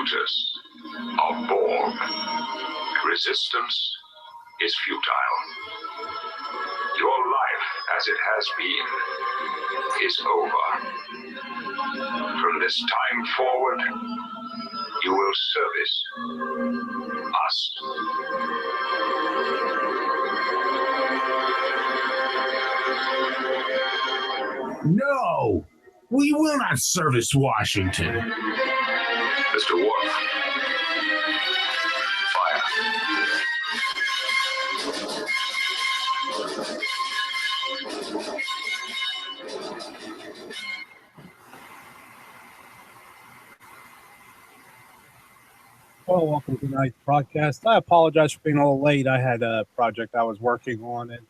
computers are born. Resistance is futile. Your life as it has been is over. From this time forward, you will service us. No, we will not service Washington. Mr. Worf, fire. Well, welcome to tonight's broadcast. I apologize for being a little late. I had a project I was working on, and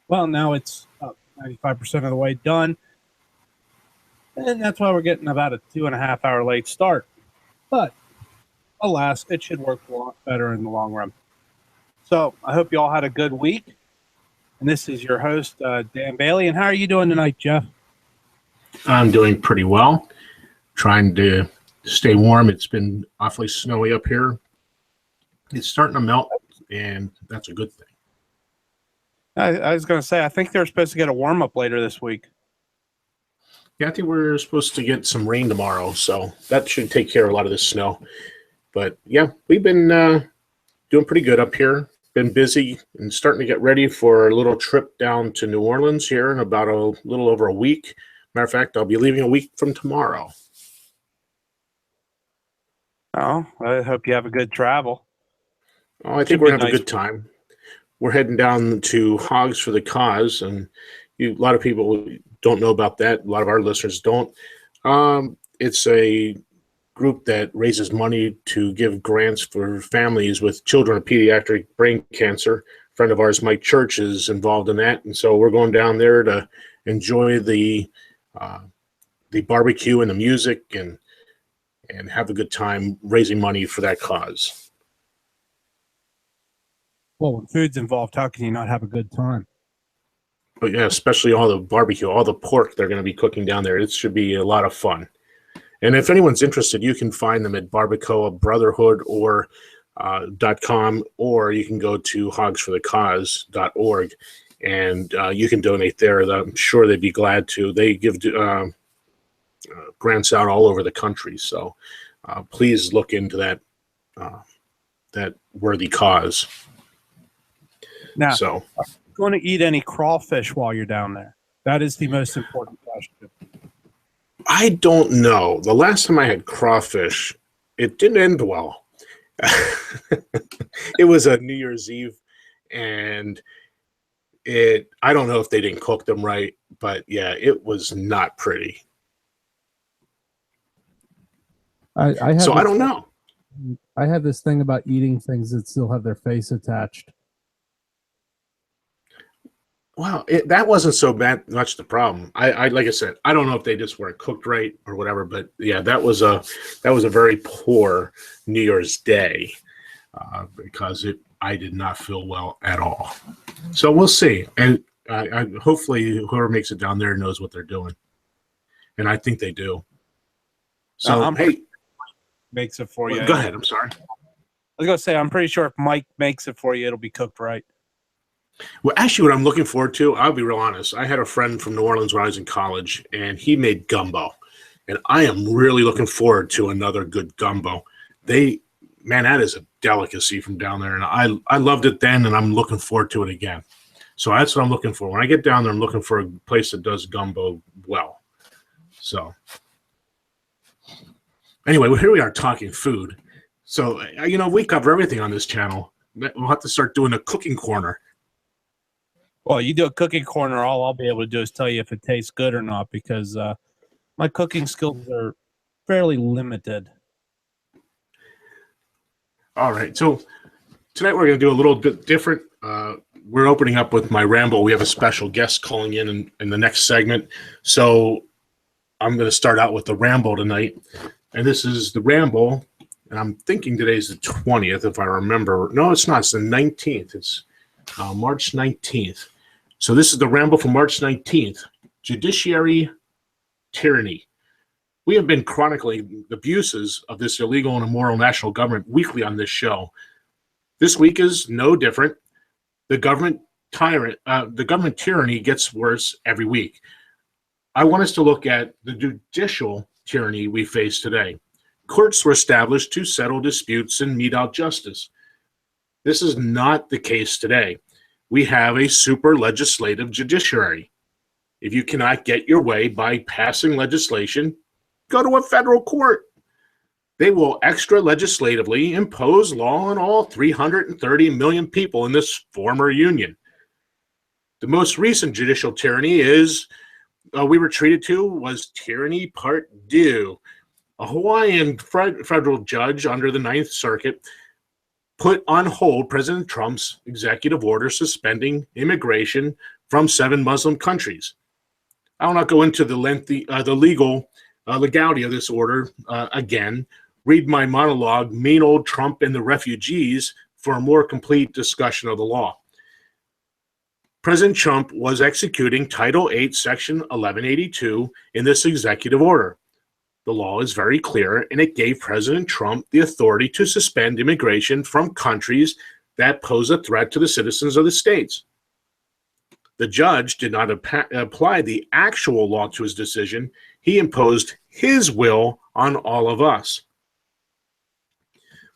well, now it's about 95% of the way done. And that's why we're getting about a 2.5 hour late start. But alas, it should work a lot better in the long run. So I hope you all had a good week. And this is your host, Dan Bailey. And how are you doing tonight, Jeff? I'm doing pretty well. Trying to stay warm. It's been awfully snowy up here. It's starting to melt, and that's a good thing. I was going to say, I think they're supposed to get a warm-up later this week. Yeah, I think we're supposed to get some rain tomorrow, so that should take care of a lot of this snow. But, yeah, we've been doing pretty good up here. Been busy and starting to get ready for a little trip down to New Orleans here in about a little over a week. Matter of fact, I'll be leaving a week from tomorrow. Oh, I hope you have a good travel. Oh, I think we're going to have a good time. We're heading down to Hogs for the Cause, and a lot of people don't know about that. A lot of our listeners don't. It's a group that raises money to give grants for families with children with pediatric brain cancer. A friend of ours, Mike Church, is involved in that, and so we're going down there to enjoy the barbecue and the music and have a good time raising money for that cause. Well, when food's involved, how can you not have a good time? But yeah, especially all the barbecue, all the pork they're going to be cooking down there. It should be a lot of fun. And if anyone's interested, you can find them at Barbacoa Brotherhood or .com, or you can go to hogsforthecause.org and you can donate there. I'm sure they'd be glad to. They give grants out all over the country, so please look into that worthy cause. Now, so, are you going to eat any crawfish while you're down there? That is the most important question. I don't know. The last time I had crawfish, it didn't end well. It was a New Year's Eve, and I don't know if they didn't cook them right, but yeah, it was not pretty. I don't know. I have this thing about eating things that still have their face attached. Well, that wasn't so bad. Much the problem. I like I said, I don't know if they just weren't cooked right or whatever, but yeah, that was a very poor New Year's Day because I did not feel well at all. So we'll see, and I hopefully whoever makes it down there knows what they're doing, and I think they do. So hey, makes it for you. Go ahead. I'm sorry. I was gonna say, I'm pretty sure if Mike makes it for you, it'll be cooked right. Well, actually, what I'm looking forward to, I'll be real honest. I had a friend from New Orleans when I was in college, and he made gumbo. And I am really looking forward to another good gumbo. That is a delicacy from down there. And I loved it then, and I'm looking forward to it again. So that's what I'm looking for. When I get down there, I'm looking for a place that does gumbo well. So anyway, well, here we are talking food. So, we cover everything on this channel. We'll have to start doing a cooking corner. Well, you do a cooking corner, all I'll be able to do is tell you if it tastes good or not, because my cooking skills are fairly limited. All right, so tonight we're going to do a little bit different. We're opening up with my ramble. We have a special guest calling in the next segment. So I'm going to start out with the ramble tonight. And this is the ramble, and I'm thinking today's the 20th, if I remember. No, it's not. It's the 19th. It's March 19th. So this is the ramble for March 19th. Judiciary tyranny. We have been chronicling the abuses of this illegal and immoral national government weekly on this show. This week is no different. The government tyranny gets worse every week. I want us to look at the judicial tyranny we face today. Courts were established to settle disputes and mete out justice. This is not the case today. We have a super legislative judiciary. If you cannot get your way by passing legislation, go to a federal court. They will extra legislatively impose law on all 330 million people in this former union. The most recent judicial tyranny we were treated to was Tyranny Part 2. A Hawaiian federal judge under the Ninth Circuit put on hold President Trump's executive order suspending immigration from 7 Muslim countries. I will not go into the legality of this order again. Read my monologue, Mean Old Trump and the Refugees, for a more complete discussion of the law. President Trump was executing Title 8, Section 1182 in this executive order. The law is very clear, and it gave President Trump the authority to suspend immigration from countries that pose a threat to the citizens of the states. The judge did not apply the actual law to his decision. He imposed his will on all of us.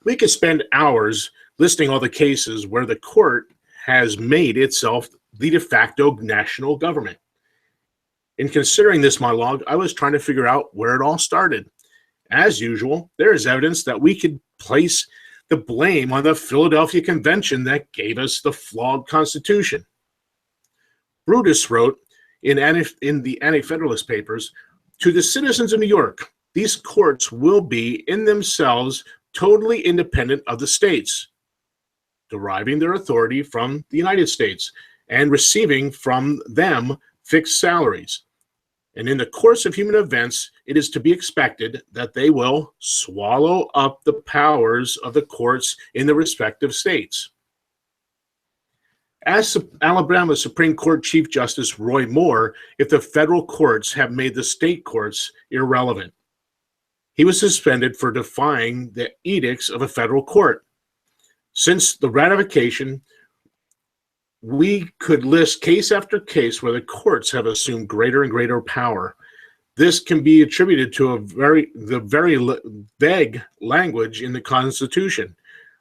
We could spend hours listing all the cases where the court has made itself the de facto national government. In considering this monologue, I was trying to figure out where it all started. As usual, there is evidence that we could place the blame on the Philadelphia Convention that gave us the flawed Constitution. Brutus wrote in the Anti-Federalist Papers, "To the citizens of New York, these courts will be in themselves totally independent of the states, deriving their authority from the United States and receiving from them fixed salaries. And in the course of human events, it is to be expected that they will swallow up the powers of the courts in the respective states." Ask Alabama Supreme Court Chief Justice Roy Moore if the federal courts have made the state courts irrelevant. He was suspended for defying the edicts of a federal court. Since the ratification, we could list case after case where the courts have assumed greater and greater power. This can be attributed to the very vague language in the Constitution.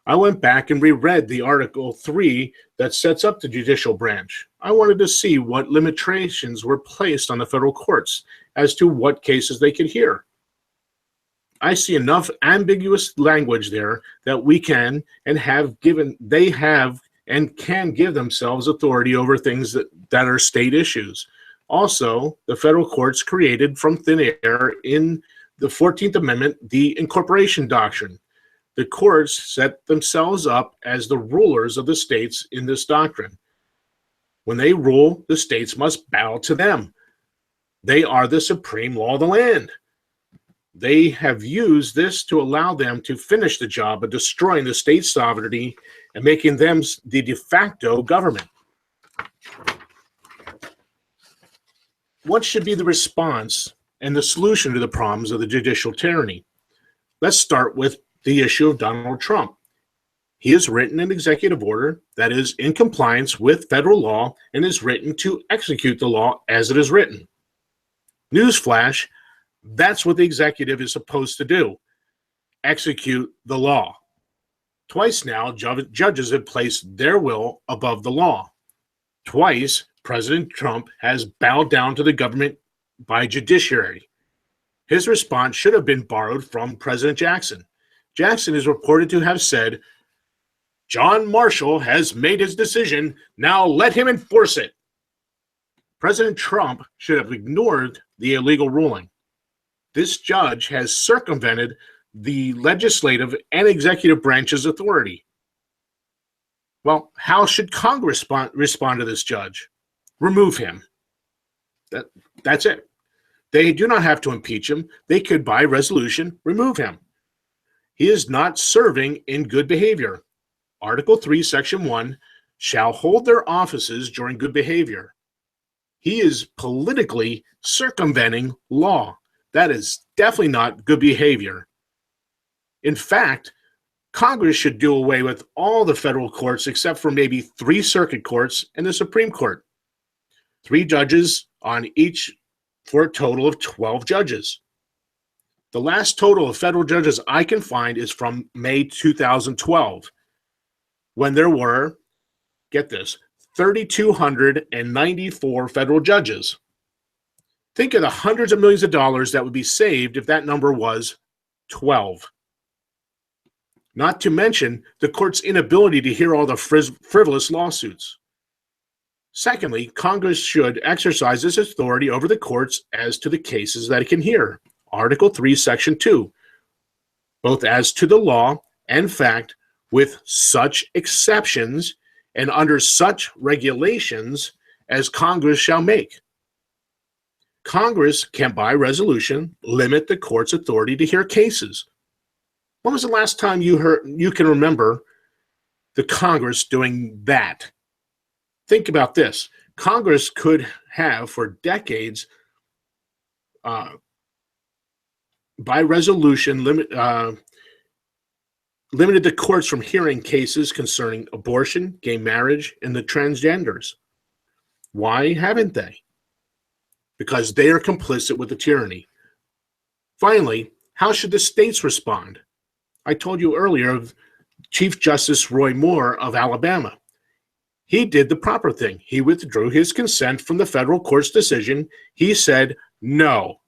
I went back and reread the Article 3 that sets up the judicial branch. I wanted to see what limitations were placed on the federal courts as to what cases they could hear. I see enough ambiguous language there that we can and have given, they have and can give themselves authority over things that are state issues. Also, the federal courts created from thin air in the 14th Amendment the incorporation doctrine. The courts set themselves up as the rulers of the states in this doctrine. When they rule, the states must bow to them. They are the supreme law of the land. They have used this to allow them to finish the job of destroying the state sovereignty and making them the de facto government. What should be the response and the solution to the problems of the judicial tyranny? Let's start with the issue of Donald Trump. He has written an executive order that is in compliance with federal law and is written to execute the law as it is written. Newsflash, that's what the executive is supposed to do, execute the law. Twice now, judges have placed their will above the law. Twice, President Trump has bowed down to the government by judiciary. His response should have been borrowed from President Jackson. Jackson is reported to have said, "John Marshall has made his decision, now let him enforce it." President Trump should have ignored the illegal ruling. This judge has circumvented the legislative and executive branch's authority. Well, how should Congress respond to this judge? Remove him. That's it. They do not have to impeach him. They could, by resolution, remove him. He is not serving in good behavior. Article 3, Section 1, shall hold their offices during good behavior. He is politically circumventing law. That is definitely not good behavior. In fact, Congress should do away with all the federal courts except for maybe 3 circuit courts and the Supreme Court. 3 judges on each for a total of 12 judges. The last total of federal judges I can find is from May 2012, when there were, get this, 3,294 federal judges. Think of the hundreds of millions of dollars that would be saved if that number was 12. Not to mention the court's inability to hear all the frivolous lawsuits. Secondly, Congress should exercise its authority over the courts as to the cases that it can hear. Article 3, Section 2, both as to the law and fact, with such exceptions and under such regulations as Congress shall make. Congress can, by resolution, limit the court's authority to hear cases. When was the last time you can remember the Congress doing that? Think about this. Congress could have, for decades, by resolution, limited the courts from hearing cases concerning abortion, gay marriage, and the transgenders. Why haven't they? Because they are complicit with the tyranny. Finally, how should the states respond? I told you earlier of Chief Justice Roy Moore of Alabama. He did the proper thing. He withdrew his consent from the federal court's decision. He said no.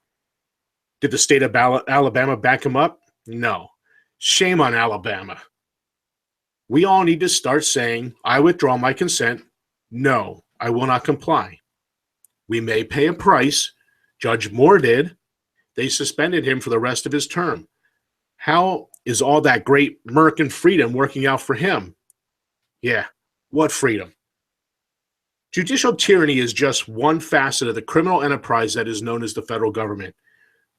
Did the state of Alabama back him up? No. Shame on Alabama. We all need to start saying, I withdraw my consent. No, I will not comply. We may pay a price. Judge Moore did. They suspended him for the rest of his term. How is all that great American freedom working out for him? Yeah, what freedom? Judicial tyranny is just one facet of the criminal enterprise that is known as the federal government.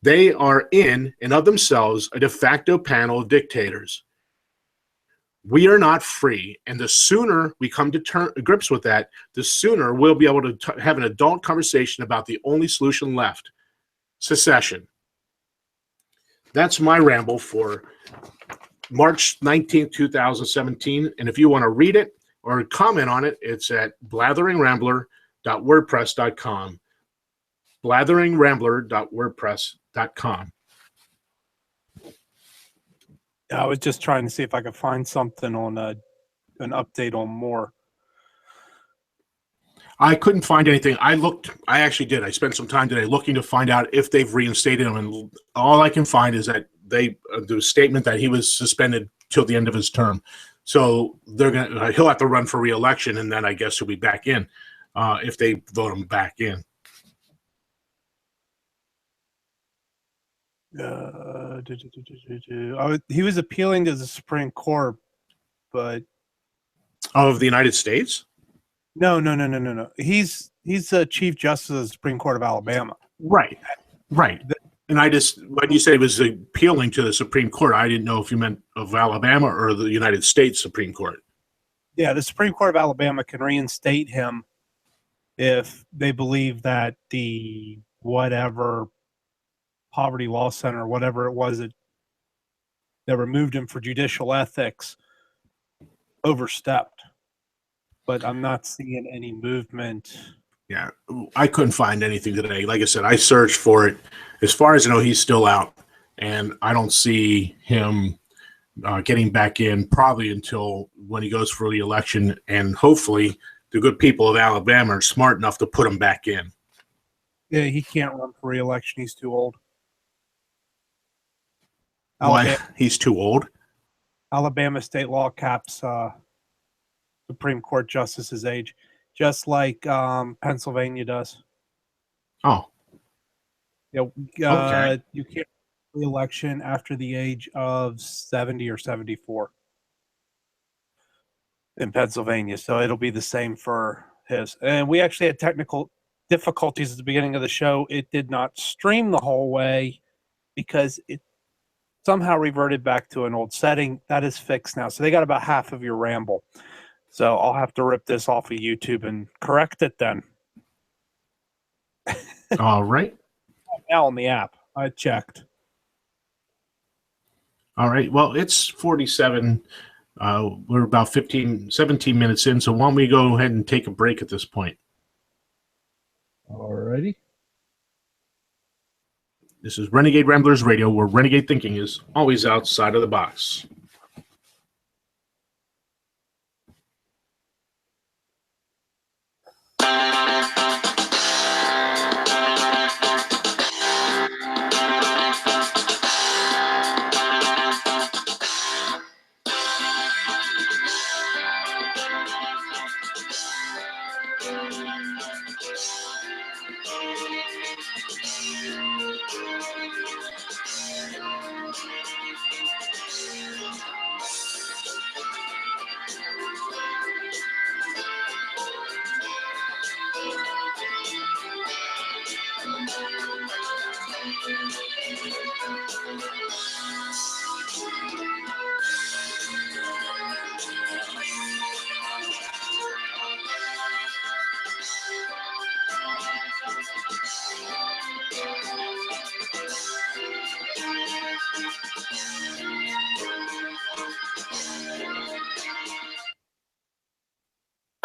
They are in and of themselves a de facto panel of dictators. We are not free, and the sooner we come to grips with that, the sooner we'll be able to have an adult conversation about the only solution left, secession. That's my ramble for March 19th, 2017, and if you want to read it or comment on it, it's at blatherинgrambler.wordpress.com. blatherинgrambler.wordpress.com. I was just trying to see if I could find something on an update on Moore. I couldn't find anything. I actually did. I spent some time today looking to find out if they've reinstated him, and all I can find is that the statement that he was suspended till the end of his term. So he'll have to run for re-election, and then I guess he'll be back in if they vote him back in. He was appealing to the Supreme Court, but of the United States? No. He's the Chief Justice of the Supreme Court of Alabama. Right. And when you say it was appealing to the Supreme Court, I didn't know if you meant of Alabama or the United States Supreme Court. Yeah, the Supreme Court of Alabama can reinstate him if they believe that the whatever Poverty Law Center, whatever it was that removed him for judicial ethics, overstepped. But I'm not seeing any movement. Yeah, I couldn't find anything today. Like I said, I searched for it. As far as I know, he's still out, and I don't see him getting back in probably until when he goes for the election, and hopefully the good people of Alabama are smart enough to put him back in. Yeah, he can't run for re-election. He's too old. Why? He's too old? Alabama state law caps Supreme Court justices' age, just like Pennsylvania does. Oh. Yeah, Okay. You can't re-election after the age of 70 or 74 in Pennsylvania, so it'll be the same for his. And we actually had technical difficulties at the beginning of the show. It did not stream the whole way because it somehow reverted back to an old setting. That is fixed now. So they got about half of your ramble. So I'll have to rip this off of YouTube and correct it then. All right. Now on the app. I checked. All right. Well, it's 47. We're about 17 minutes in, so why don't we go ahead and take a break at this point? All righty. This is Renegade Ramblers Radio, where renegade thinking is always outside of the box.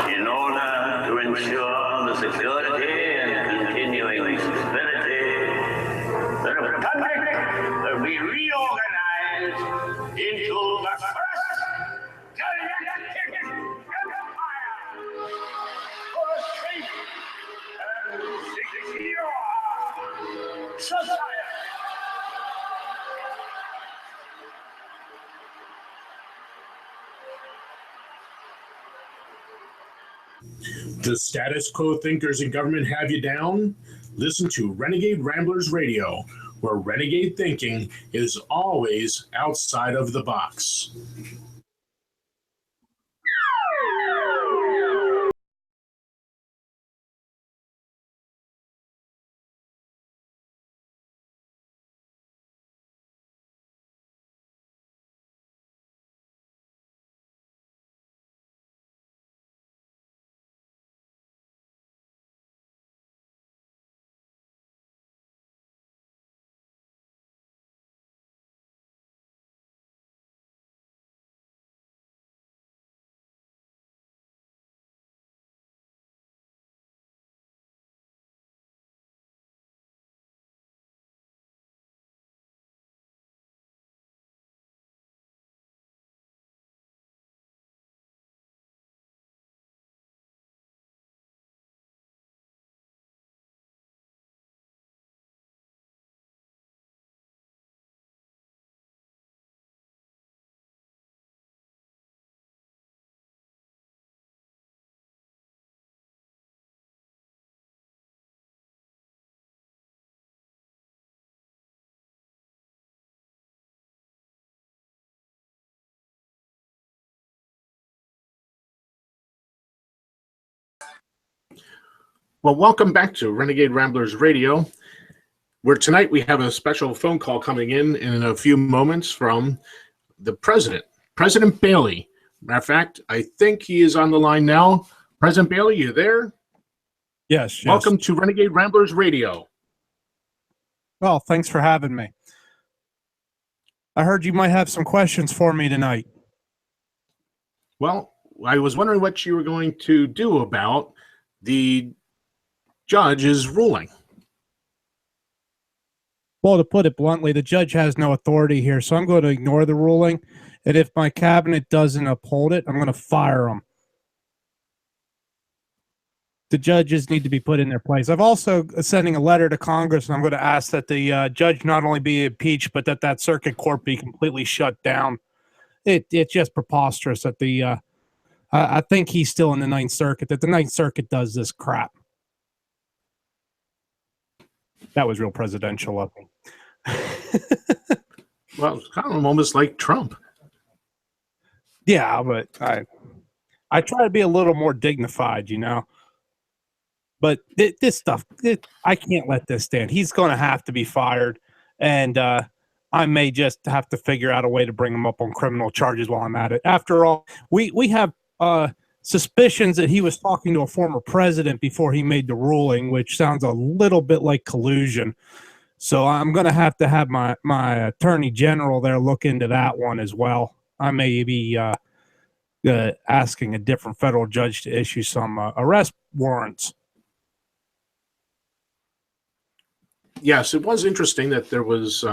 In order to ensure the security and continuing stability, the Republic will be reorganized into the first galactic empire for a safe and secure society. The status quo thinkers in government have you down? Listen to Renegade Ramblers Radio, where renegade thinking is always outside of the box. Well, welcome back to Renegade Ramblers Radio, where tonight we have a special phone call coming in a few moments from the president, President Bailey. Matter of fact, I think he is on the line now. President Bailey, you there? Yes. Welcome to Renegade Ramblers Radio. Well, thanks for having me. I heard you might have some questions for me tonight. Well, I was wondering what you were going to do about the judge's ruling. Well, to put it bluntly, the judge has no authority here, so I'm going to ignore the ruling. And if my cabinet doesn't uphold it, I'm going to fire them. The judges need to be put in their place. I've also sending a letter to Congress, and I'm going to ask that the judge not only be impeached, but that circuit court be completely shut down. It's just preposterous that I think he's still in the Ninth Circuit, that the Ninth Circuit does this crap. That was real presidential of me. Well, it's kind of almost like Trump. Yeah, but I try to be a little more dignified, you know. But this stuff, I can't let this stand. He's going to have to be fired, and I may just have to figure out a way to bring him up on criminal charges while I'm at it. After all, we have suspicions that he was talking to a former president before he made the ruling, which sounds a little bit like collusion. So I'm going to have my attorney general there look into that one as well. I may be asking a different federal judge to issue some arrest warrants. Yes, it was interesting that there was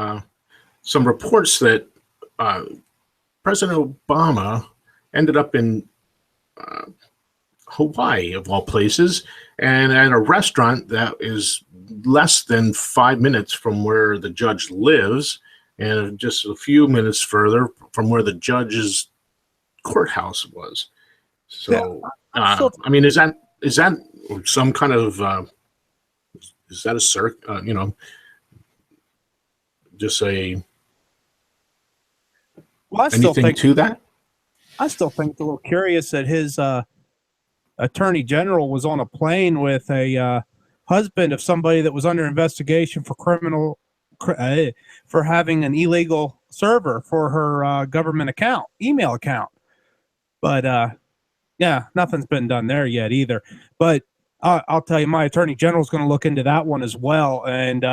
some reports that President Obama ended up in Hawaii, of all places, and at a restaurant that is less than 5 minutes from where the judge lives, and just a few minutes further from where the judge's courthouse was. So, I mean, is that some kind of is that a just a anything to that? I still think it's a little curious that his attorney general was on a plane with a husband of somebody that was under investigation for for having an illegal server for her government email account. But yeah, nothing's been done there yet either. But I'll tell you, my attorney general is going to look into that one as well. And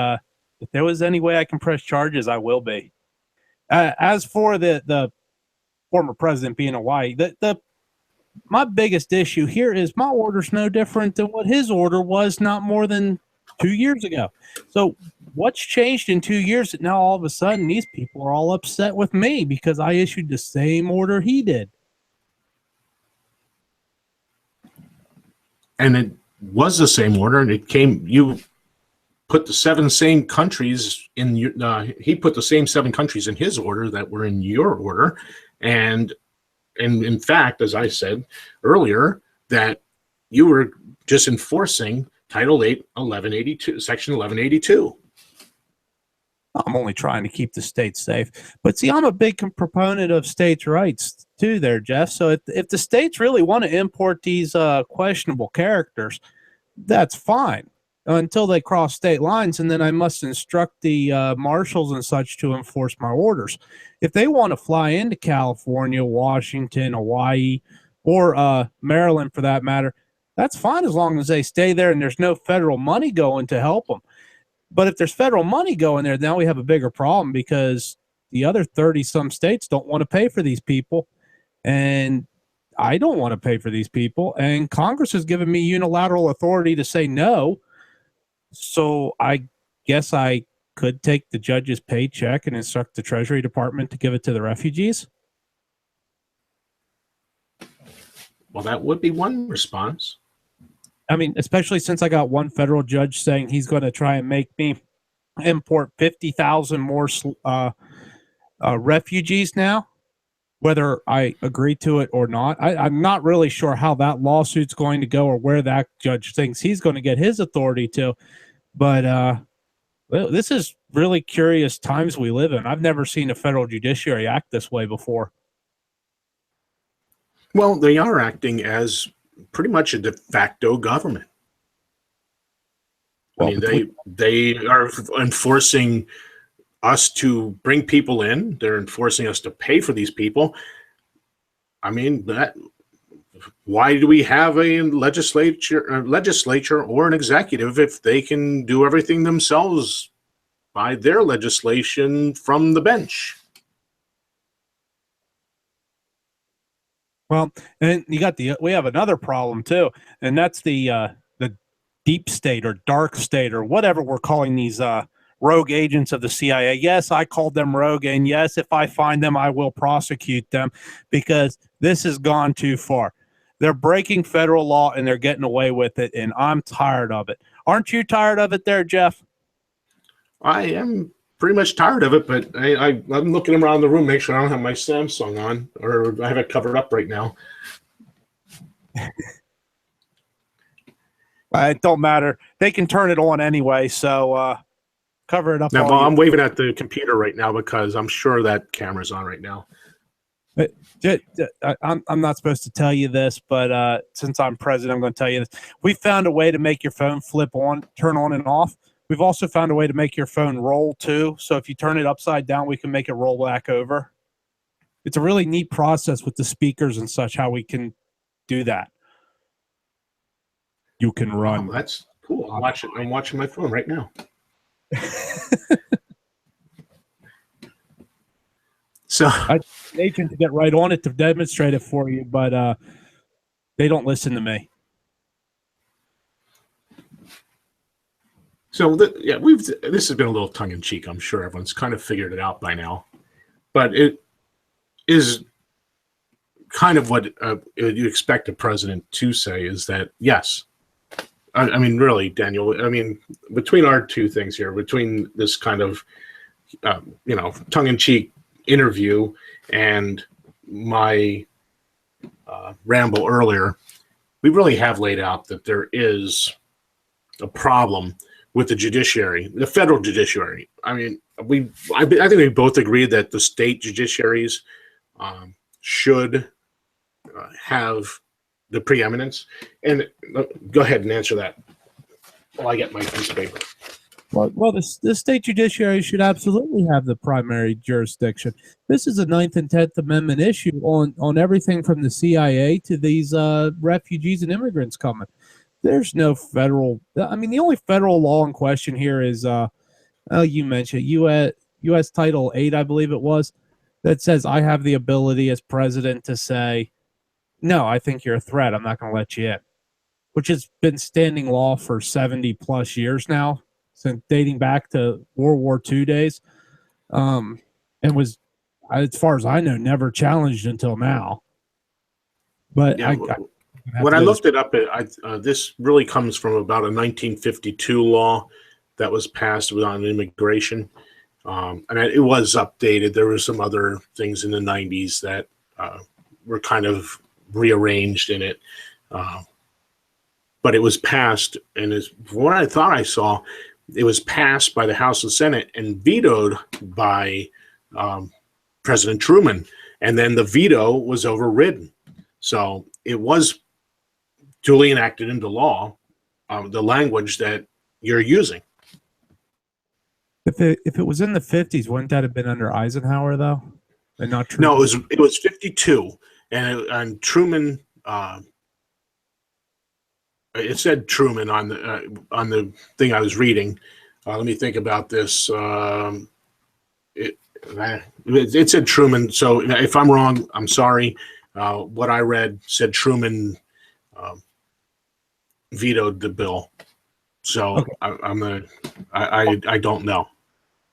if there was any way I can press charges, I will be. As for the former president being in Hawaii, my biggest issue here is my order's no different than what his order was not more than 2 years ago. So what's changed in 2 years that now all of a sudden these people are all upset with me because I issued the same order he did? And it was the same order, and you put the same countries in he put the same 7 countries in his order that were in your order. And in fact, as I said earlier, that you were just enforcing Title 8, 1182, Section 1182. I'm only trying to keep the states safe. But see, I'm a big proponent of states' rights too there, Jeff. So if the states really want to import these questionable characters, that's fine until they cross state lines, and then I must instruct the marshals and such to enforce my orders. If they want to fly into California, Washington, Hawaii, or Maryland for that matter, that's fine as long as they stay there and there's no federal money going to help them. But if there's federal money going there, now we have a bigger problem because the other 30-some states don't want to pay for these people, and I don't want to pay for these people, and Congress has given me unilateral authority to say no. So I guess I could take the judge's paycheck and instruct the Treasury Department to give it to the refugees. Well, that would be one response. I mean, especially since I got one federal judge saying he's going to try and make me import 50,000 more refugees now, whether I agree to it or not. I'm not really sure how that lawsuit's going to go or where that judge thinks he's going to get his authority to. But well, this is really curious times we live in. I've never seen a federal judiciary act this way before. Well, they are acting as pretty much a de facto government. Well, I mean, they are enforcing us to bring people in. They're enforcing us to pay for these people. I mean, why do we have a legislature or an executive if they can do everything themselves by their legislation from the bench? Well, and we have another problem too, and that's the deep state or dark state or whatever we're calling these rogue agents of the CIA. Yes, I called them rogue, and yes, if I find them, I will prosecute them because this has gone too far. They're breaking federal law and they're getting away with it, and I'm tired of it. Aren't you tired of it there, Jeff? I am pretty much tired of it, but I'm looking around the room, make sure I don't have my Samsung on, or I have it covered up right now. It don't matter. They can turn it on anyway, so cover it up. Now, I'm waving at the computer right now because I'm sure that camera's on right now. I'm not supposed to tell you this, but since I'm president, I'm going to tell you this. We found a way to make your phone turn on and off. We've also found a way to make your phone roll too. So if you turn it upside down, we can make it roll back over. It's a really neat process with the speakers and such, how we can do that. You can run. Oh, that's cool. I'm watching my phone right now. So I need an agent to get right on it to demonstrate it for you, but they don't listen to me. So this has been a little tongue in cheek. I'm sure everyone's kind of figured it out by now, but it is kind of what you expect a president to say is that yes. I mean, really, Daniel. I mean, between our two things here, between this kind of tongue in cheek interview and my ramble earlier, we really have laid out that there is a problem with the judiciary, the federal judiciary. I mean, I think we both agree that the state judiciaries should have the preeminence. And go ahead and answer that while I get my piece of paper. Well, the state judiciary should absolutely have the primary jurisdiction. This is a 9th and 10th Amendment issue on everything from the CIA to these refugees and immigrants coming. There's no federal. I mean, the only federal law in question here is, you mentioned U.S. Title 8, I believe it was, that says I have the ability as president to say, no, I think you're a threat. I'm not going to let you in, which has been standing law for 70 plus years now, since dating back to World War II days, and was, as far as I know, never challenged until now. But yeah, when I looked it up, this really comes from about a 1952 law that was passed on immigration, and it was updated. There were some other things in the 90s that were kind of rearranged in it, but it was passed, and from what I thought I saw, it was passed by the House and Senate and vetoed by President Truman, and then the veto was overridden. So it was duly enacted into law, the language that you're using. If it was in the 50s, wouldn't that have been under Eisenhower though, and not Truman? No, it was 52, and Truman. It said Truman on the thing I was reading. Let me think about this. It said Truman. So if I'm wrong, I'm sorry. What I read said Truman vetoed the bill. So okay. I don't know.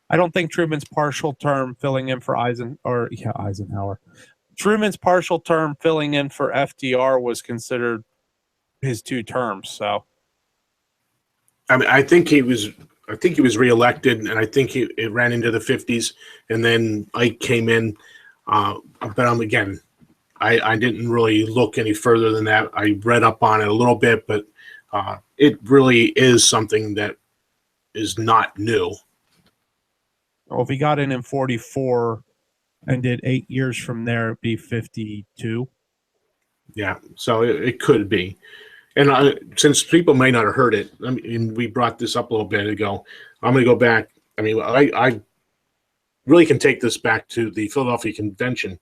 I don't think Truman's partial term filling in for Eisenhower. Truman's partial term filling in for FDR was considered his 2 terms. So, I mean, I think he was reelected, and I think it ran into the 50s, and then Ike came in. But again, I didn't really look any further than that. I read up on it a little bit, but it really is something that is not new. Well, if he got in 44 and did 8 years from there, it'd be 52. Yeah, so it could be. And since people may not have heard it, I mean, we brought this up a little bit ago. I'm going to go back. I mean, I really can take this back to the Philadelphia Convention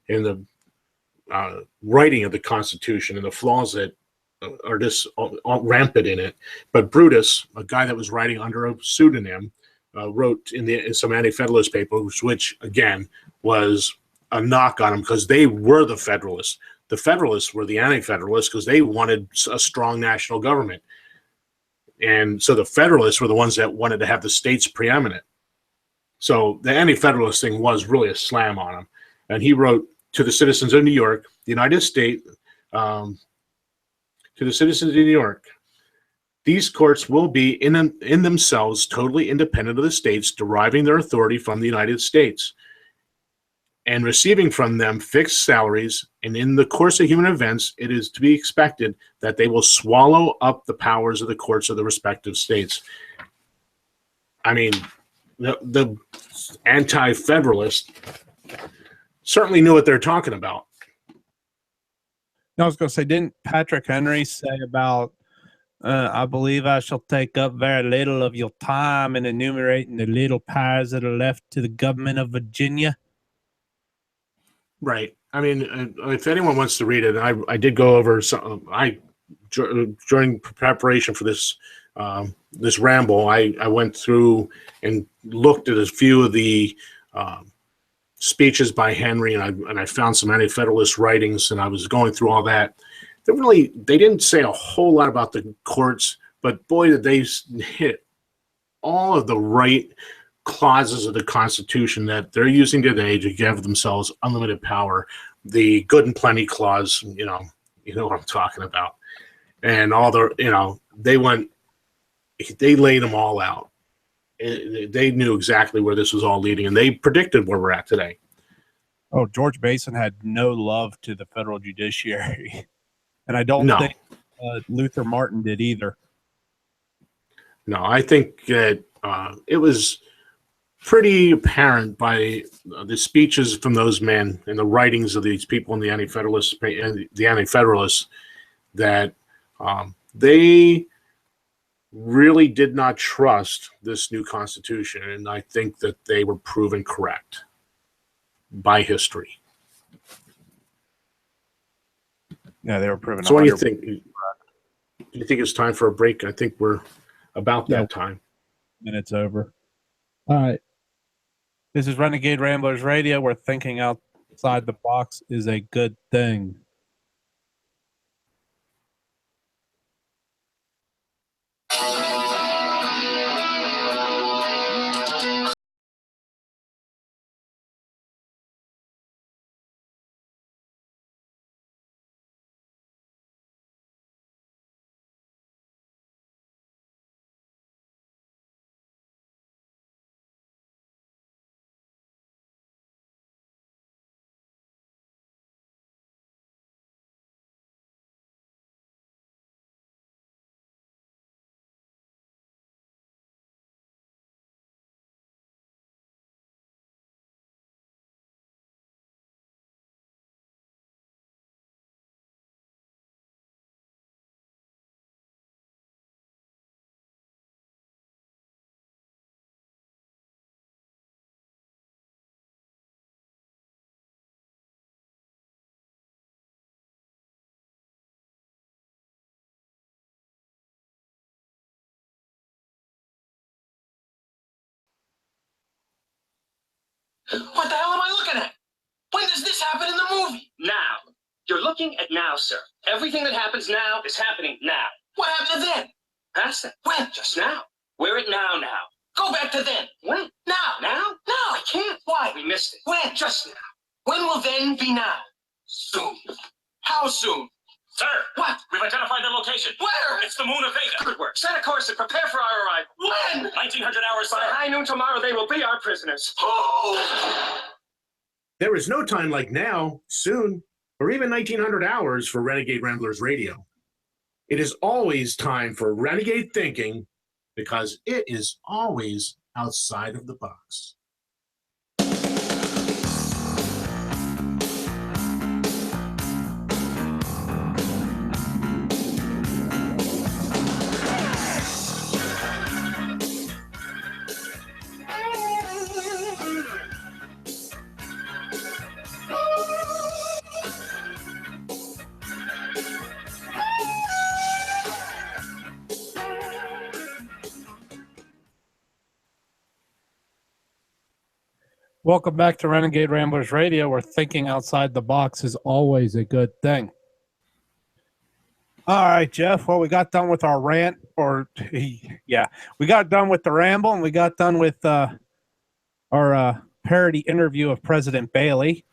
and the writing of the Constitution and the flaws that are just rampant in it. But Brutus, a guy that was writing under a pseudonym, wrote in some anti-Federalist papers, which, again, was a knock on him because they were the Federalists. The Federalists were the anti-Federalists because they wanted a strong national government. And so the Federalists were the ones that wanted to have the states preeminent. So the anti-Federalist thing was really a slam on him. And he wrote to the citizens of New York, the United States, to the citizens of New York, these courts will be in themselves totally independent of the states, deriving their authority from the United States and receiving from them fixed salaries, and in the course of human events, it is to be expected that they will swallow up the powers of the courts of the respective states. I mean, the anti-Federalists certainly knew what they're talking about. I was going to say, didn't Patrick Henry say about, I believe I shall take up very little of your time in enumerating the little powers that are left to the government of Virginia? Right. I mean, if anyone wants to read it, I did go over some. During preparation for this this ramble, I went through and looked at a few of the speeches by Henry, and I found some anti-federalist writings, and I was going through all that. They didn't say a whole lot about the courts, but boy, did they hit all of the right clauses of the Constitution that they're using today to give themselves unlimited power. The good and plenty clause, you know what I'm talking about, and all the, they laid them all out. They knew exactly where this was all leading, and they predicted where we're at today. Oh, George Mason had no love to the federal judiciary, and I don't think Luther Martin did either. No, I think that it was pretty apparent by the speeches from those men and the writings of these people in the Anti-Federalists that they really did not trust this new Constitution, and I think that they were proven correct by history. Yeah, they were proven. So what do you think? Do you think it's time for a break? I think we're about that time. Minutes over. All right. This is Renegade Ramblers Radio, where thinking outside the box is a good thing. What the hell am I looking at? When does this happen in the movie? Now. You're looking at now, sir. Everything that happens now is happening now. What happened to then? Past that. When? Just now. We're at now. Go back to then. When? Now. Now? Now. I can't. Why? We missed it. When? Just now. When will then be now? Soon. How soon? Sir. What? We've identified the location. Where? It's the moon of Vega. Good work. Set a course and prepare for our arrival. When? 1900 hours by high noon tomorrow, they will be our prisoners. Oh! There is no time like now, soon, or even 1900 hours for Renegade Ramblers Radio. It is always time for renegade thinking because it is always outside of the box. Welcome back to Renegade Ramblers Radio, where thinking outside the box is always a good thing. All right, Jeff. Well, we got done with our rant, we got done with the ramble, and we got done with our parody interview of President Bailey.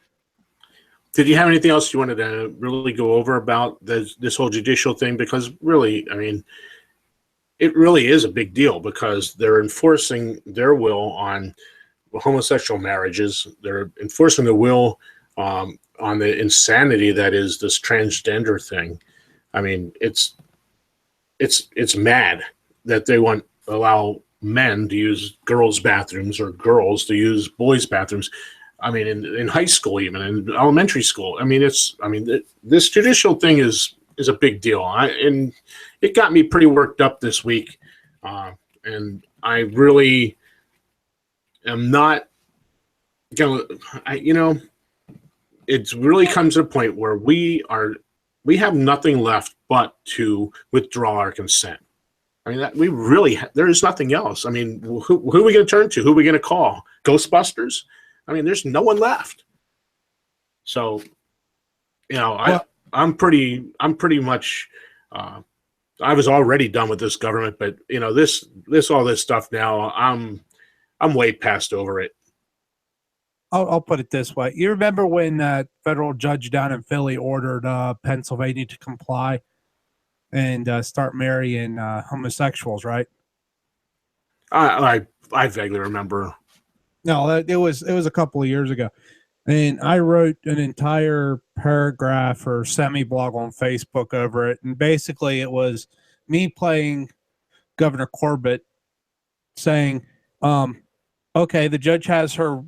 Did you have anything else you wanted to really go over about this whole judicial thing? Because really, I mean, it really is a big deal because they're enforcing their will on homosexual marriages. They're enforcing the will on the insanity that is this transgender thing. I mean, it's mad that they want to allow men to use girls' bathrooms or girls to use boys' bathrooms. I mean, in high school, even in elementary school. I mean, this judicial thing is a big deal. And it got me pretty worked up this week. And I really am not going to, it really comes to a point where we have nothing left but to withdraw our consent. I mean, there is nothing else. I mean, who are we going to turn to? Who are we going to call? Ghostbusters? I mean, there's no one left. So, I'm pretty much. I was already done with this government, but all this stuff now, I'm way past over it. I'll put it this way. You remember when that federal judge down in Philly ordered Pennsylvania to comply and start marrying homosexuals, right? I vaguely remember. No, it was a couple of years ago. And I wrote an entire paragraph or semi-blog on Facebook over it. And basically it was me playing Governor Corbett saying, okay, the judge has her,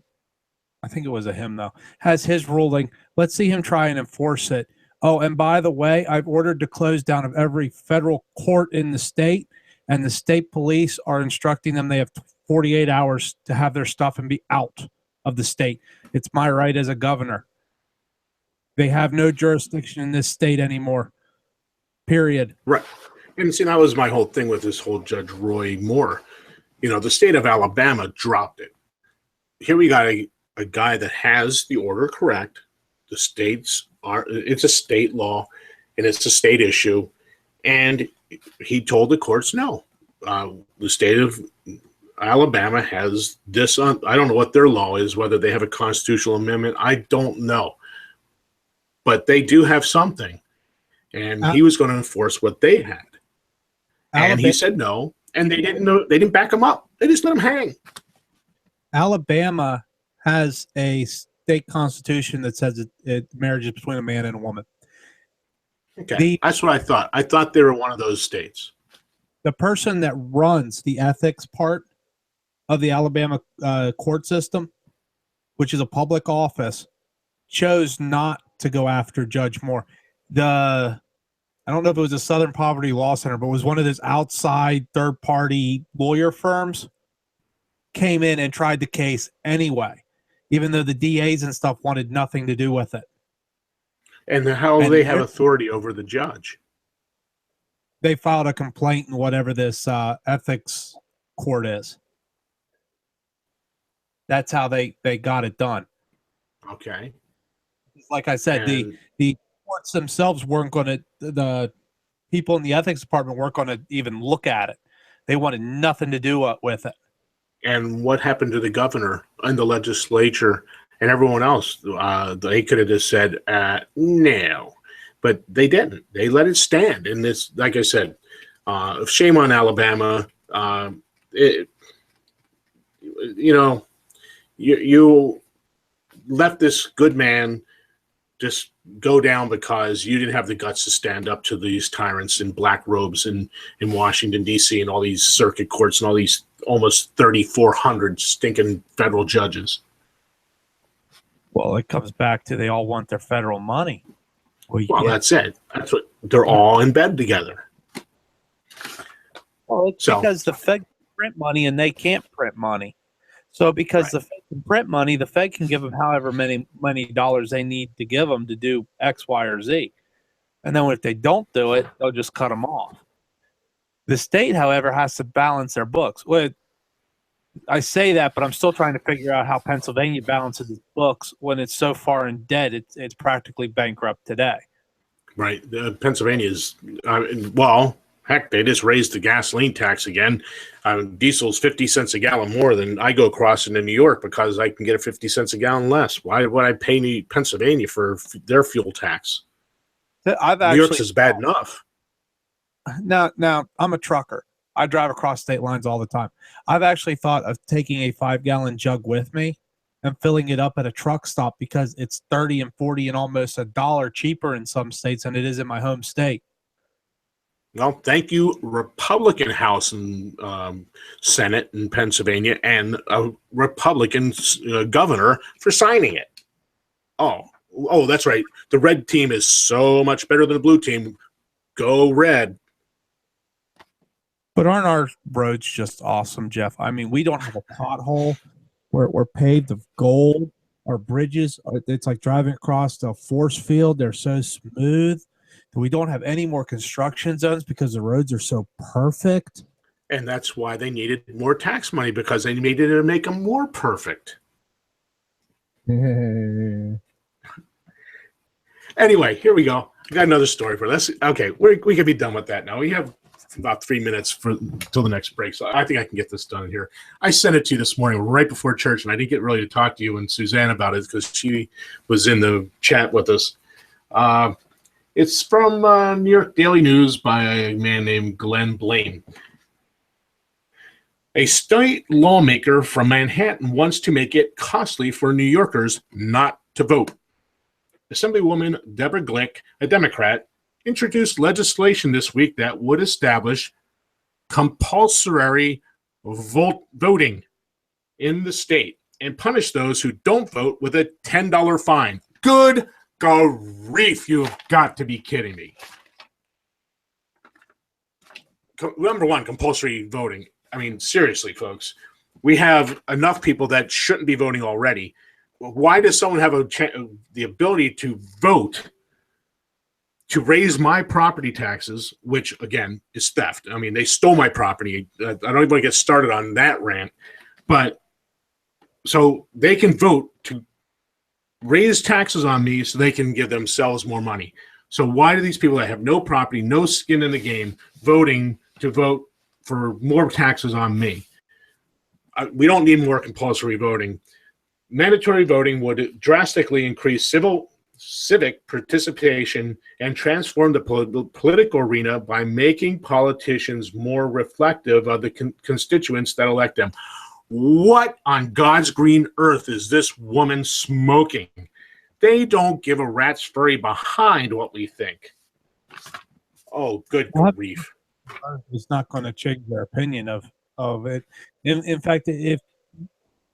I think it was a him though, has his ruling. Let's see him try and enforce it. Oh, and by the way, I've ordered the close down of every federal court in the state, and the state police are instructing them they have 48 hours to have their stuff and be out of the state. It's my right as a governor. They have no jurisdiction in this state anymore. Period. Right. And see, that was my whole thing with this whole Judge Roy Moore. The state of Alabama dropped it. Here we got a guy that has the order correct. It's a state law, and it's a state issue. And he told the courts, no, the state of Alabama has this. I don't know what their law is, whether they have a constitutional amendment. I don't know. But they do have something. And he was going to enforce what they had. And he said no. And they didn't back him up. They just let him hang. Alabama has a state constitution that says marriage is between a man and a woman. Okay, that's what I thought. I thought they were one of those states. The person that runs the ethics part of the Alabama court system, which is a public office, chose not to go after Judge Moore. I don't know if it was the Southern Poverty Law Center, but it was one of those outside third-party lawyer firms, came in and tried the case anyway, even though the DAs and stuff wanted nothing to do with it. And how they have authority over the judge? They filed a complaint in whatever this ethics court is. That's how they got it done. Okay. Like I said, the courts themselves weren't going to, the people in the ethics department weren't going to even look at it. They wanted nothing to do with it. And what happened to the governor and the legislature and everyone else? They could have just said, no. But they didn't. They let it stand. And this, like I said, shame on Alabama. You left this good man just go down because you didn't have the guts to stand up to these tyrants in black robes in Washington, D.C., and all these circuit courts and all these almost 3,400 stinking federal judges. Well, it comes back to they all want their federal money. Well, that's it. That's what they're all in bed together. Well, it's because the Fed can print money and they can't print money. So because the Fed can print money, the Fed can give them however many dollars they need to give them to do X, Y, or Z. And then if they don't do it, they'll just cut them off. The state, however, has to balance their books. Well, I say that, but I'm still trying to figure out how Pennsylvania balances its books when it's so far in debt, it's practically bankrupt today. Right. Pennsylvania's, well, heck, they just raised the gasoline tax again. Diesel's 50 cents a gallon more than I go across into New York because I can get it 50 cents a gallon less. Why would I pay Pennsylvania for their fuel tax? New York's is bad enough. Now, I'm a trucker. I drive across state lines all the time. I've actually thought of taking a 5-gallon jug with me and filling it up at a truck stop because it's 30 and 40 and almost $1 cheaper in some states than it is in my home state. Well, thank you, Republican House and Senate in Pennsylvania and a Republican governor for signing it. Oh, that's right. The red team is so much better than the blue team. Go red. But aren't our roads just awesome, Jeff? I mean, we don't have a pothole. We're paved of gold. Our bridges, it's like driving across a force field. They're so smooth. We don't have any more construction zones because the roads are so perfect. And that's why they needed more tax money, because they needed to make them more perfect. Anyway, here we go. I got another story for this. Okay, we can be done with that now. We have about 3 minutes till the next break, so I think I can get this done here. I sent it to you this morning right before church, and I didn't get really to talk to you and Suzanne about it because she was in the chat with us. It's from New York Daily News by a man named Glenn Blaine. A state lawmaker from Manhattan wants to make it costly for New Yorkers not to vote. Assemblywoman Deborah Glick, a Democrat, introduced legislation this week that would establish compulsory voting in the state and punish those who don't vote with a $10 fine. Good grief, you've got to be kidding me. Number one, compulsory voting. I mean, seriously, folks, we have enough people that shouldn't be voting already. Why does someone have the ability to vote to raise my property taxes, which, again, is theft? I mean, they stole my property. I don't even want to get started on that rant. But so they can vote to raise taxes on me so they can give themselves more money. So why do these people that have no property, no skin in the game, vote for more taxes on me? We don't need more compulsory voting. Mandatory voting would drastically increase civic participation and transform the political arena by making politicians more reflective of the constituents that elect them. What on God's green earth is this woman smoking? They don't give a rat's furry behind what we think. Oh, good grief. It's not going to change their opinion of it. In fact, if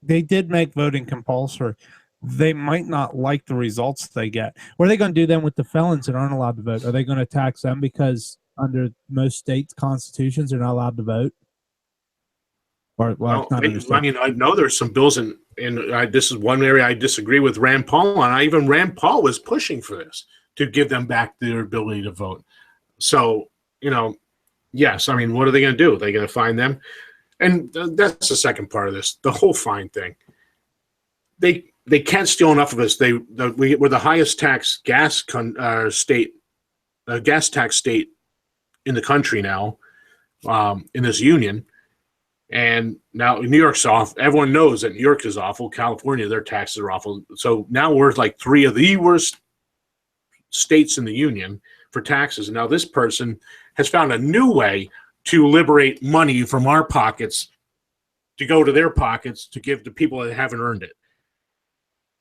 they did make voting compulsory, they might not like the results they get. What are they going to do then with the felons that aren't allowed to vote? Are they going to tax them because under most states' constitutions they're not allowed to vote? Or, I mean, I know there's some bills, and this is one area I disagree with Rand Paul on. Even Rand Paul was pushing for this to give them back their ability to vote. So, yes, I mean, what are they going to do? Are they going to fine them? And that's the second part of this, the whole fine thing. They can't steal enough of us. We're the highest tax gas tax state in the country now, in this union. And now New York's off. Everyone knows that New York is awful. California, their taxes are awful. So now we're like 3 of the worst states in the union for taxes. And now this person has found a new way to liberate money from our pockets to go to their pockets to give to people that haven't earned it.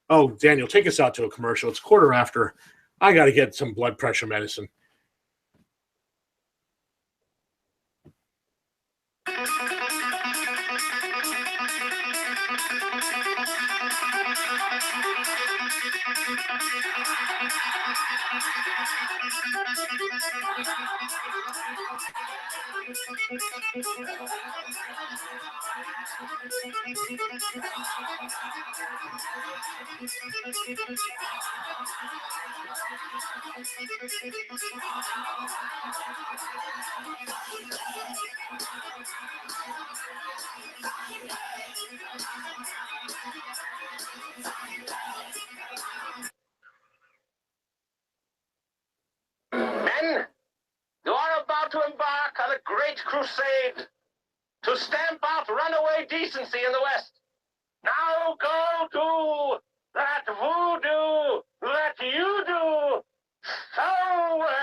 Oh, Daniel, take us out to a commercial. It's 1:15. I got to get some blood pressure medicine. Men, you are about to embark on a great crusade to stamp out runaway decency in the West. Now go to that voodoo that you do so well.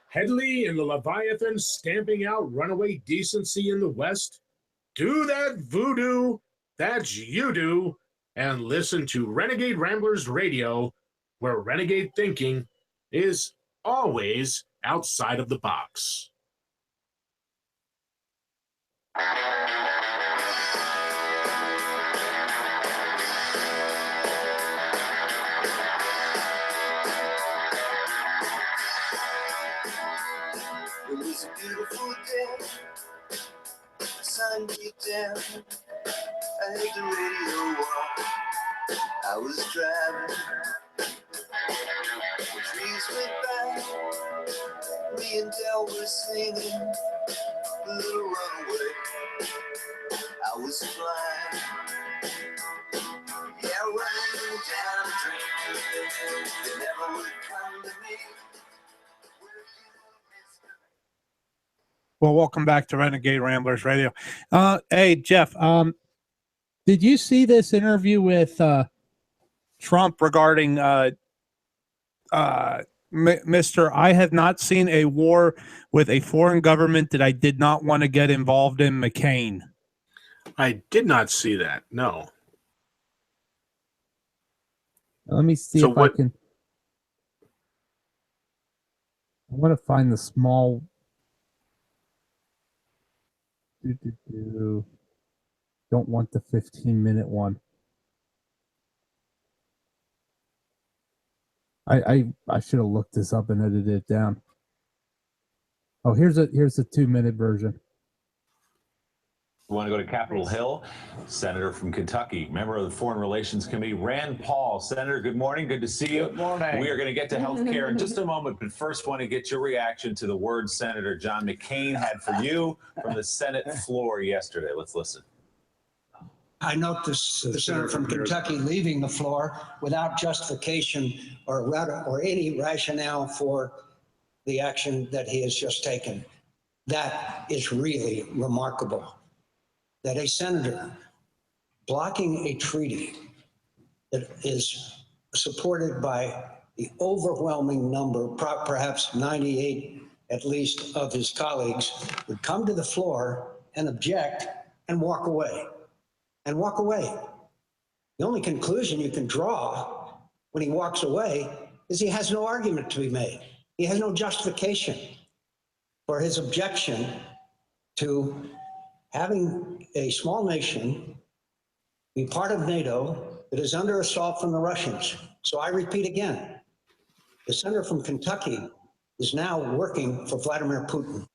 Headley and the Leviathan stamping out runaway decency in the West? Do that voodoo that you do, and listen to Renegade Ramblers Radio, where renegade thinking is always outside of the box. It was a beautiful day, the sun beat down, I heard the radio on, I was driving, the trees went by, me and Del were singing, the little runaway was flying. Yeah, running down a dream that never would come to me. Well, welcome back to Renegade Ramblers Radio. Hey, Jeff, did you see this interview with Trump regarding Mr. I have not seen a war with a foreign government that I did not want to get involved in, McCain? I did not see that. No. Let me see if I can. I want to find the small. Don't want the 15-minute one. I should have looked this up and edited it down. Oh, here's a 2-minute version. We want to go to Capitol Hill. Senator from Kentucky, member of the Foreign Relations Committee, Rand Paul. Senator, good morning. Good to see you. Good morning. We are going to get to health care in just a moment, but first want to get your reaction to the words Senator John McCain had for you from the Senate floor yesterday. Let's listen. I note the senator from Kentucky leaving the floor without justification or any rationale for the action that he has just taken. That is really remarkable. That a senator blocking a treaty that is supported by the overwhelming number, perhaps 98 at least, of his colleagues, would come to the floor and object and walk away. And walk away. The only conclusion you can draw when he walks away is he has no argument to be made. He has no justification for his objection to having a small nation be part of NATO that is under assault from the Russians. So I repeat again, the senator from Kentucky is now working for Vladimir Putin.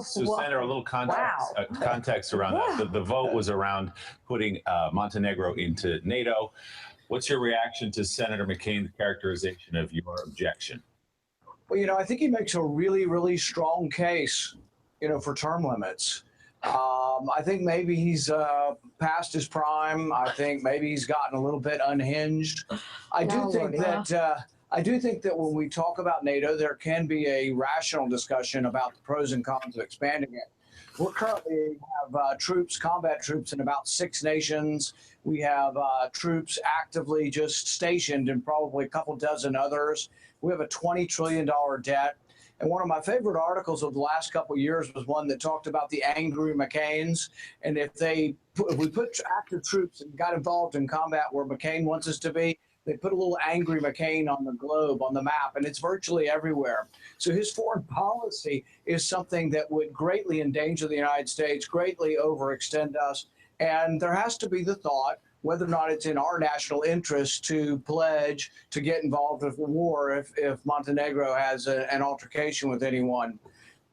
So, Senator, a little context around that. The vote was around putting Montenegro into NATO. What's your reaction to Senator McCain's characterization of your objection? Well, I think he makes a really, really strong case, for term limits. I think maybe he's past his prime. I think maybe he's gotten a little bit unhinged. I do think that when we talk about NATO, there can be a rational discussion about the pros and cons of expanding it. We currently have combat troops in about 6 nations. We have troops actively just stationed in probably a couple dozen others. We have a $20 trillion debt. And one of my favorite articles of the last couple of years was one that talked about the angry McCains. And if we put active troops and got involved in combat where McCain wants us to be, they put a little angry McCain on the globe, on the map, and it's virtually everywhere. So his foreign policy is something that would greatly endanger the United States, greatly overextend us. And there has to be the thought whether or not it's in our national interest to pledge to get involved with the war if Montenegro has an altercation with anyone.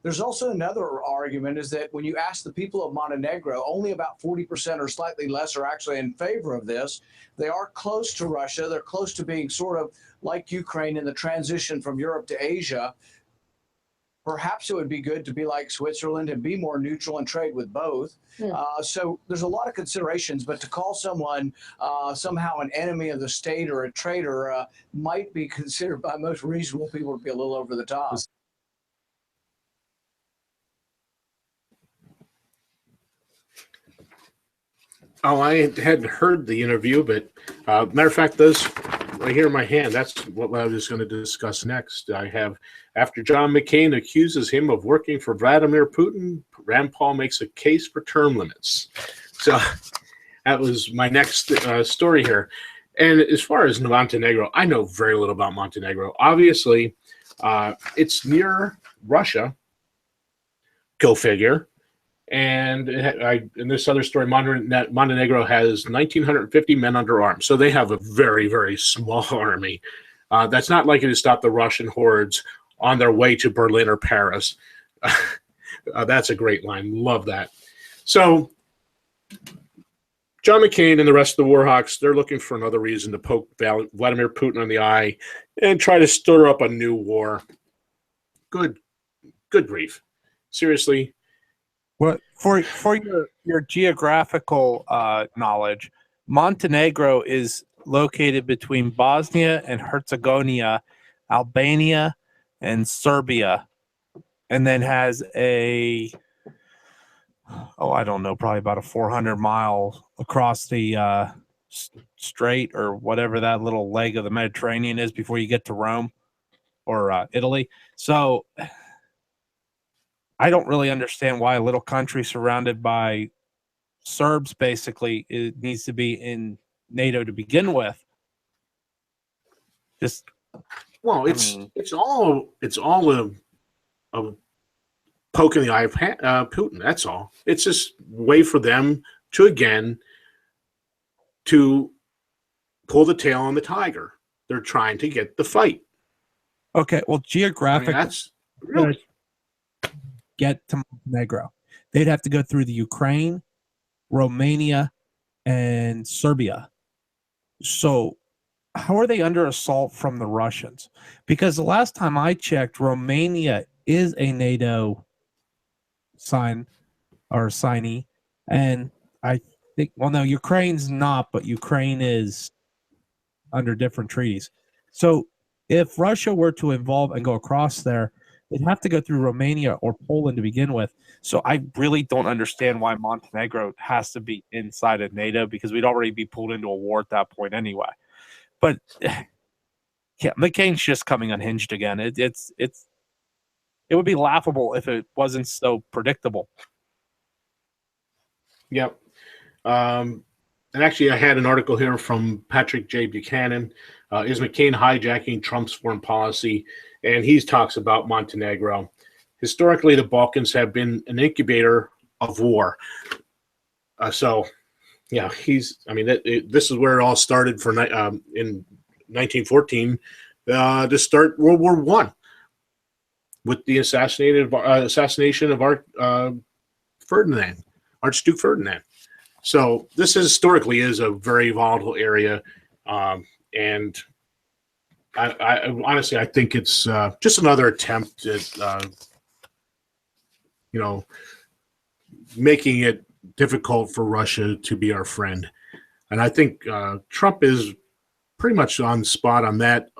There's also another argument is that when you ask the people of Montenegro, only about 40% or slightly less are actually in favor of this. They are close to Russia. They're close to being sort of like Ukraine in the transition from Europe to Asia. Perhaps it would be good to be like Switzerland and be more neutral and trade with both. So there's a lot of considerations, but to call someone somehow an enemy of the state or a traitor might be considered by most reasonable people to be a little over the top. Oh, I hadn't heard the interview, but matter of fact, this right here in my hand, that's what I was going to discuss next. I have, after John McCain accuses him of working for Vladimir Putin, Rand Paul makes a case for term limits. So that was my next story here. And as far as Montenegro, I know very little about Montenegro. Obviously, it's near Russia. Go figure. And in this other story, Montenegro has 1,950 men under arms. So they have a very, very small army. That's not likely to stop the Russian hordes on their way to Berlin or Paris. That's a great line. Love that. So John McCain and the rest of the Warhawks, they're looking for another reason to poke Vladimir Putin in the eye and try to stir up a new war. Good grief. Seriously. Well, for your geographical knowledge, Montenegro is located between Bosnia and Herzegovina, Albania, and Serbia, and then has I don't know, probably about a 400 miles across the strait or whatever that little leg of the Mediterranean is before you get to Rome or Italy. So I don't really understand why a little country surrounded by Serbs basically it needs to be in NATO to begin with. Just it's all a poke in the eye of Putin. That's all. It's just a way for them to pull the tail on the tiger. They're trying to get the fight. Okay, well, geographically, that's really get to Montenegro. They'd have to go through the Ukraine, Romania, and Serbia. So how are they under assault from the Russians? Because the last time I checked, Romania is a NATO signee, and I think Ukraine's not, but Ukraine is under different treaties. So if Russia were to involve and go across there, they'd have to go through Romania or Poland to begin with. So I really don't understand why Montenegro has to be inside of NATO because we'd already be pulled into a war at that point anyway. But yeah, McCain's just coming unhinged again. It would be laughable if it wasn't so predictable. Yep. And actually, I had an article here from Patrick J. Buchanan. Is McCain hijacking Trump's foreign policy? And he talks about Montenegro. Historically, the Balkans have been an incubator of war. This is where it all started in 1914 to start World War I with the assassination of Archduke Ferdinand. So this historically is a very volatile area, and I honestly think it's just another attempt at making it difficult for Russia to be our friend. And I think Trump is pretty much on the spot on that.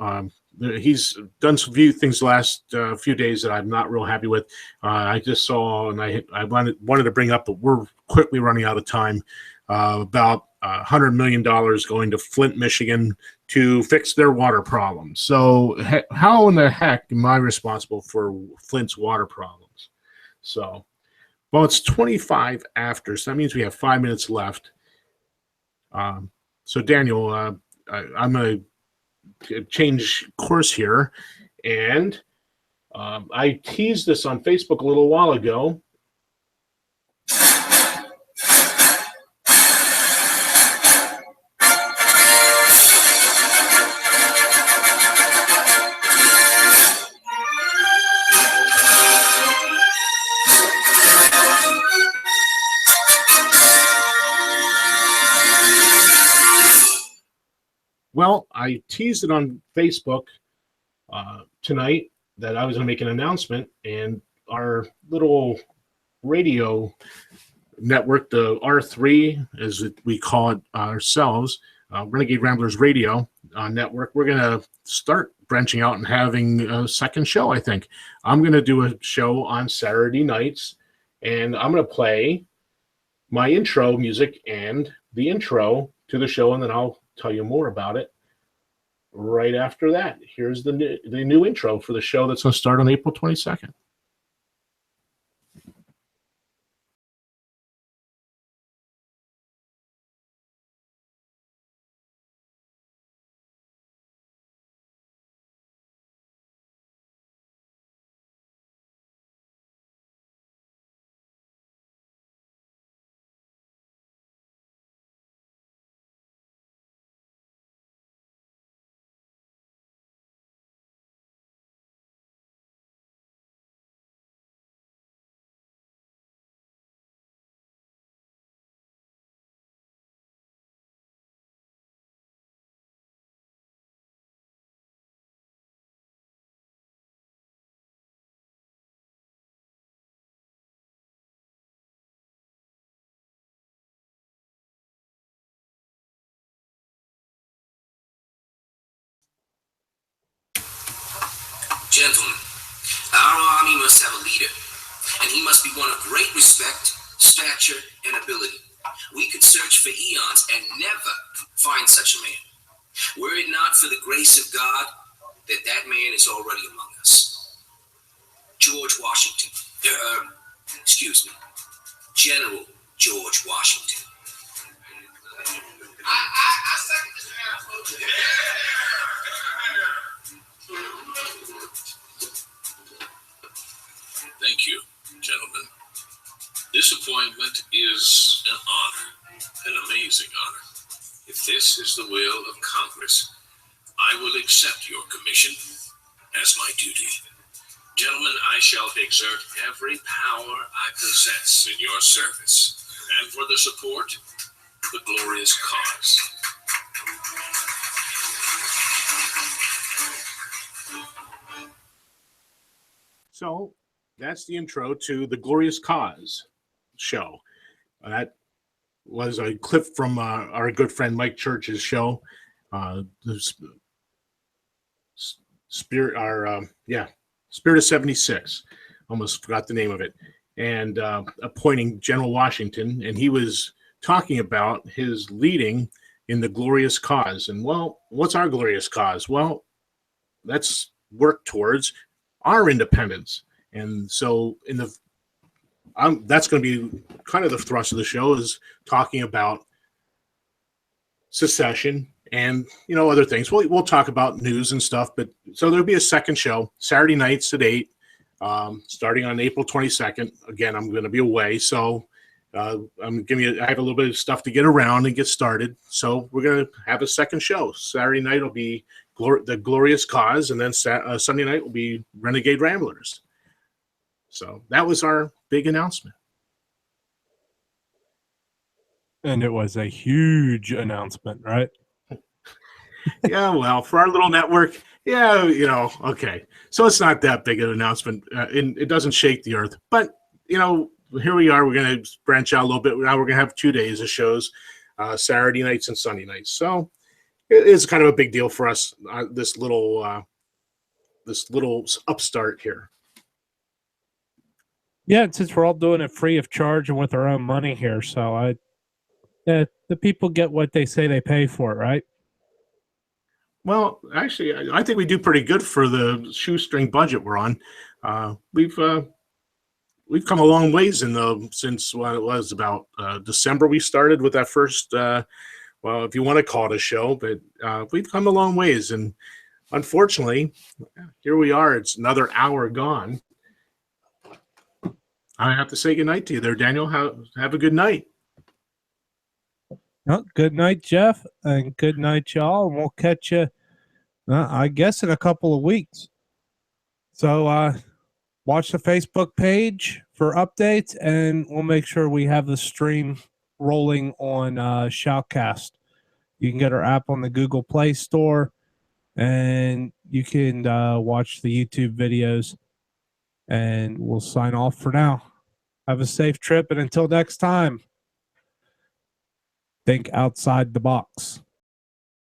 He's done some few things the last few days that I'm not real happy with. I just saw, and I wanted to bring up, but we're quickly running out of time, about $100 million going to Flint, Michigan to fix their water problems. So how in the heck am I responsible for Flint's water problems? So, well, it's 25 after, so that means we have 5 minutes left. So Daniel, I'm going to change course here, and I teased this on Facebook a little while ago. Well, I teased it on Facebook tonight that I was going to make an announcement, and our little radio network, the R3, as we call it ourselves, Renegade Ramblers Radio network, we're going to start branching out and having a second show, I think. I'm going to do a show on Saturday nights, and I'm going to play my intro music and the intro to the show, and then I'll tell you more about it right after that. Here's the new intro for the show that's going to start on April 22nd. Gentlemen, our army must have a leader, and he must be one of great respect, stature, and ability. We could search for eons and never find such a man. Were it not for the grace of God, that man is already among us. George Washington, excuse me, General George Washington. I second this man's motion. Thank you, gentlemen. This appointment is an honor, an amazing honor. If this is the will of Congress, I will accept your commission as my duty. Gentlemen, I shall exert every power I possess in your service and for the support of the glorious cause. So that's the intro to the Glorious Cause show. That was a clip from our good friend Mike Church's show. The Spirit, Spirit of 76. Almost forgot the name of it. And appointing General Washington, and he was talking about his leading in the glorious cause. And well, what's our glorious cause? Well, let's work towards our independence. And so that's going to be kind of the thrust of the show, is talking about secession and other things. We'll talk about news and stuff, but so there'll be a second show Saturday nights at 8, starting on April 22nd. Again, I'm going to be away, so I have a little bit of stuff to get around and get started. So we're going to have a second show. Saturday night will be the Glorious Cause, and then Sunday night will be Renegade Ramblers. So that was our big announcement. And it was a huge announcement, right? Yeah, well, for our little network, okay. So it's not that big an announcement. It doesn't shake the earth. But, here we are. We're going to branch out a little bit. Now we're going to have 2 days of shows, Saturday nights and Sunday nights. So it is kind of a big deal for us, this little upstart here. Yeah, since we're all doing it free of charge and with our own money here, so the people get what they say they pay for, right? Well, actually, I think we do pretty good for the shoestring budget we're on. We've come a long ways since it was about December we started with that first, if you want to call it a show, but we've come a long ways. And unfortunately, here we are. It's another hour gone. I have to say goodnight to you there, Daniel. Have a good night. Well, good night, Jeff, and good night, y'all. And we'll catch you, I guess, in a couple of weeks. So watch the Facebook page for updates, and we'll make sure we have the stream rolling on Shoutcast. You can get our app on the Google Play Store, and you can watch the YouTube videos. And we'll sign off for now. Have a safe trip, and until next time, think outside the box.